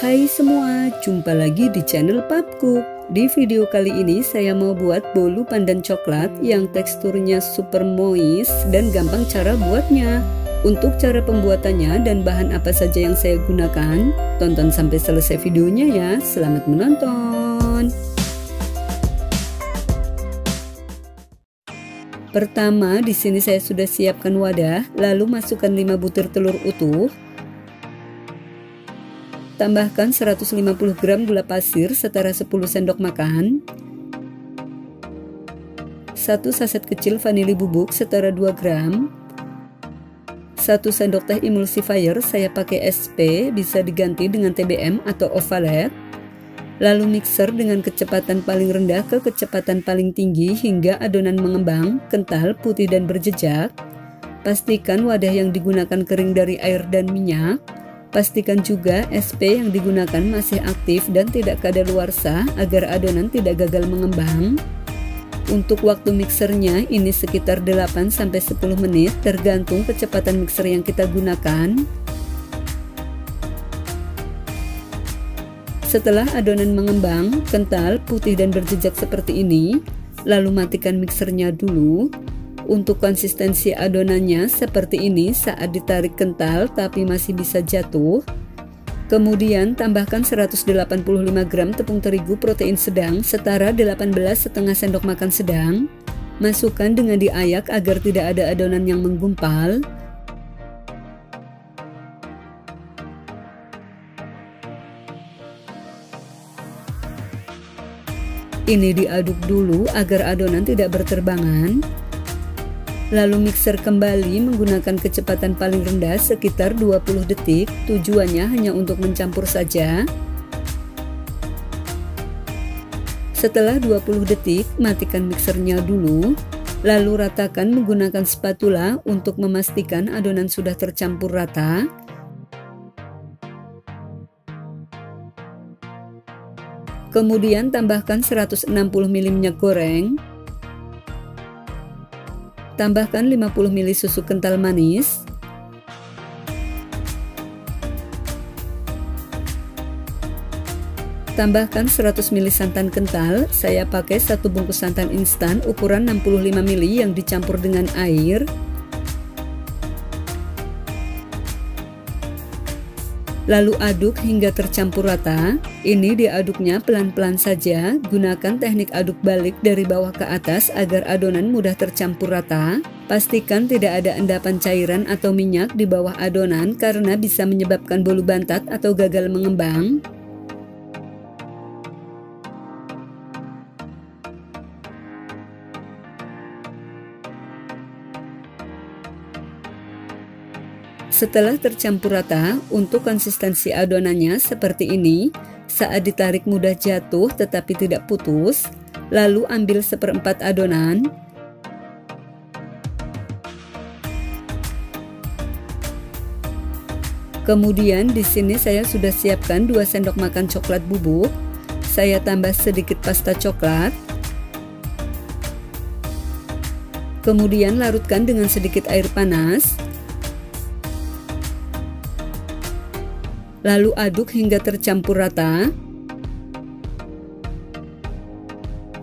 Hai semua, jumpa lagi di channel Papku. Di video kali ini saya mau buat bolu pandan coklat yang teksturnya super moist dan gampang cara buatnya. Untuk cara pembuatannya dan bahan apa saja yang saya gunakan, tonton sampai selesai videonya ya. Selamat menonton. Pertama, di sini saya sudah siapkan wadah, lalu masukkan 5 butir telur utuh. Tambahkan 150 gram gula pasir setara 10 sendok makan. 1 saset kecil vanili bubuk setara 2 gram. 1 sendok teh emulsifier, saya pakai SP, bisa diganti dengan TBM atau Ovalet. Lalu mixer dengan kecepatan paling rendah ke kecepatan paling tinggi hingga adonan mengembang, kental, putih dan berjejak. Pastikan wadah yang digunakan kering dari air dan minyak. Pastikan juga SP yang digunakan masih aktif dan tidak kadaluarsa agar adonan tidak gagal mengembang. Untuk waktu mixernya ini sekitar 8-10 menit tergantung kecepatan mixer yang kita gunakan. Setelah adonan mengembang, kental, putih dan berjejak seperti ini, lalu matikan mixernya dulu. Untuk konsistensi adonannya seperti ini saat ditarik kental tapi masih bisa jatuh. Kemudian tambahkan 185 gram tepung terigu protein sedang setara 18,5 sendok makan sedang. Masukkan dengan diayak agar tidak ada adonan yang menggumpal. Ini diaduk dulu agar adonan tidak berterbangan. Lalu mixer kembali menggunakan kecepatan paling rendah sekitar 20 detik, tujuannya hanya untuk mencampur saja. Setelah 20 detik, matikan mixernya dulu, lalu ratakan menggunakan spatula untuk memastikan adonan sudah tercampur rata. Kemudian tambahkan 160 ml minyak goreng. Tambahkan 50 ml susu kental manis. Tambahkan 100 ml santan kental. Saya pakai 1 bungkus santan instan ukuran 65 ml yang dicampur dengan air. Lalu aduk hingga tercampur rata. Ini diaduknya pelan-pelan saja, gunakan teknik aduk balik dari bawah ke atas agar adonan mudah tercampur rata. Pastikan tidak ada endapan cairan atau minyak di bawah adonan karena bisa menyebabkan bolu bantat atau gagal mengembang. Setelah tercampur rata, untuk konsistensi adonannya seperti ini. Saat ditarik mudah jatuh tetapi tidak putus. Lalu ambil 1/4 adonan. Kemudian di sini saya sudah siapkan 2 sendok makan coklat bubuk. Saya tambah sedikit pasta coklat. Kemudian larutkan dengan sedikit air panas. Lalu aduk hingga tercampur rata.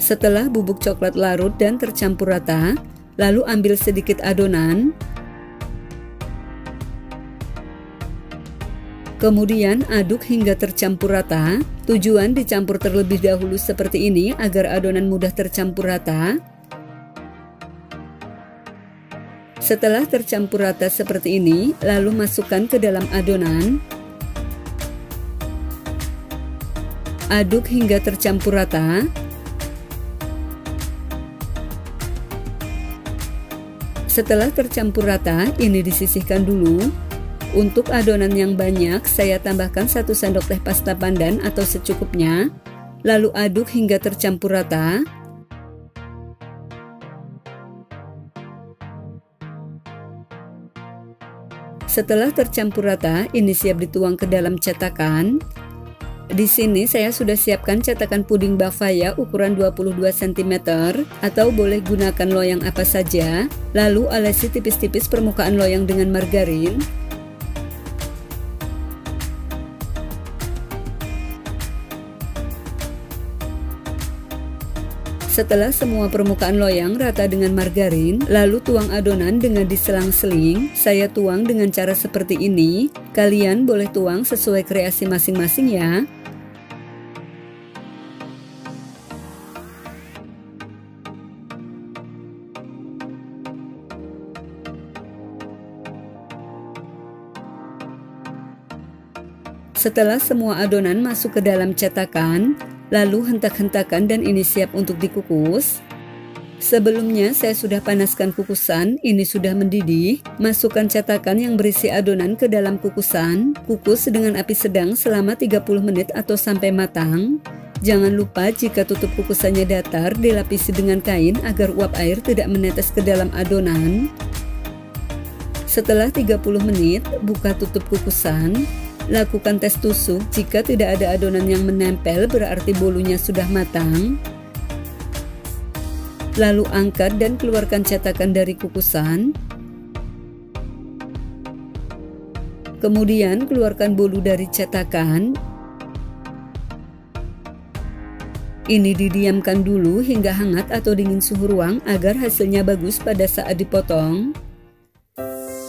Setelah bubuk coklat larut dan tercampur rata, lalu ambil sedikit adonan. Kemudian aduk hingga tercampur rata. Tujuan dicampur terlebih dahulu seperti ini agar adonan mudah tercampur rata. Setelah tercampur rata seperti ini, lalu masukkan ke dalam adonan. Aduk hingga tercampur rata. Setelah tercampur rata, ini disisihkan dulu. Untuk adonan yang banyak, saya tambahkan 1 sendok teh pasta pandan atau secukupnya. Lalu aduk hingga tercampur rata. Setelah tercampur rata, ini siap dituang ke dalam cetakan. Di sini saya sudah siapkan cetakan puding bavaya ukuran 22 cm atau boleh gunakan loyang apa saja. Lalu alesi tipis-tipis permukaan loyang dengan margarin. Setelah semua permukaan loyang rata dengan margarin, lalu tuang adonan dengan diselang-seling. Saya tuang dengan cara seperti ini. Kalian boleh tuang sesuai kreasi masing-masing ya. Setelah semua adonan masuk ke dalam cetakan, lalu hentak-hentakan dan ini siap untuk dikukus. Sebelumnya saya sudah panaskan kukusan, ini sudah mendidih. Masukkan cetakan yang berisi adonan ke dalam kukusan. Kukus dengan api sedang selama 30 menit atau sampai matang. Jangan lupa jika tutup kukusannya datar, dilapisi dengan kain agar uap air tidak menetes ke dalam adonan. Setelah 30 menit, buka tutup kukusan. Lakukan tes tusuk, jika tidak ada adonan yang menempel berarti bolunya sudah matang. Lalu angkat dan keluarkan cetakan dari kukusan. Kemudian keluarkan bolu dari cetakan. Ini didiamkan dulu hingga hangat atau dingin suhu ruang agar hasilnya bagus pada saat dipotong.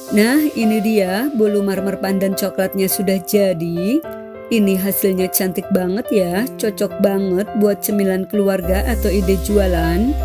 Nah, ini dia bolu marmer pandan coklatnya sudah jadi. Ini hasilnya cantik banget ya, cocok banget buat cemilan keluarga atau ide jualan.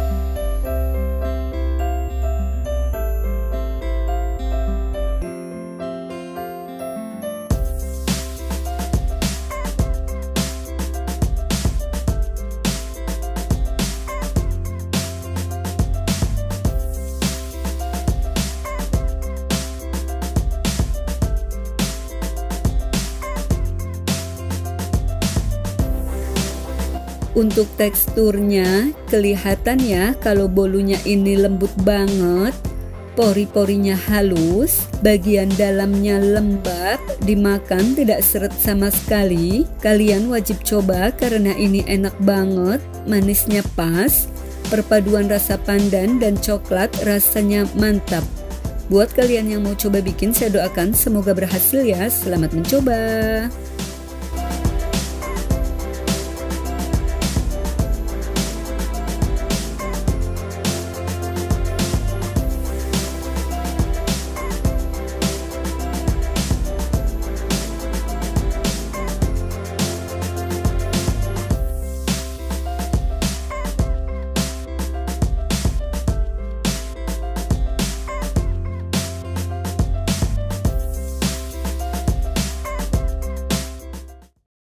Untuk teksturnya, kelihatan ya kalau bolunya ini lembut banget, pori-porinya halus, bagian dalamnya lembab, dimakan tidak seret sama sekali. Kalian wajib coba karena ini enak banget, manisnya pas, perpaduan rasa pandan dan coklat rasanya mantap. Buat kalian yang mau coba bikin, saya doakan semoga berhasil ya, selamat mencoba.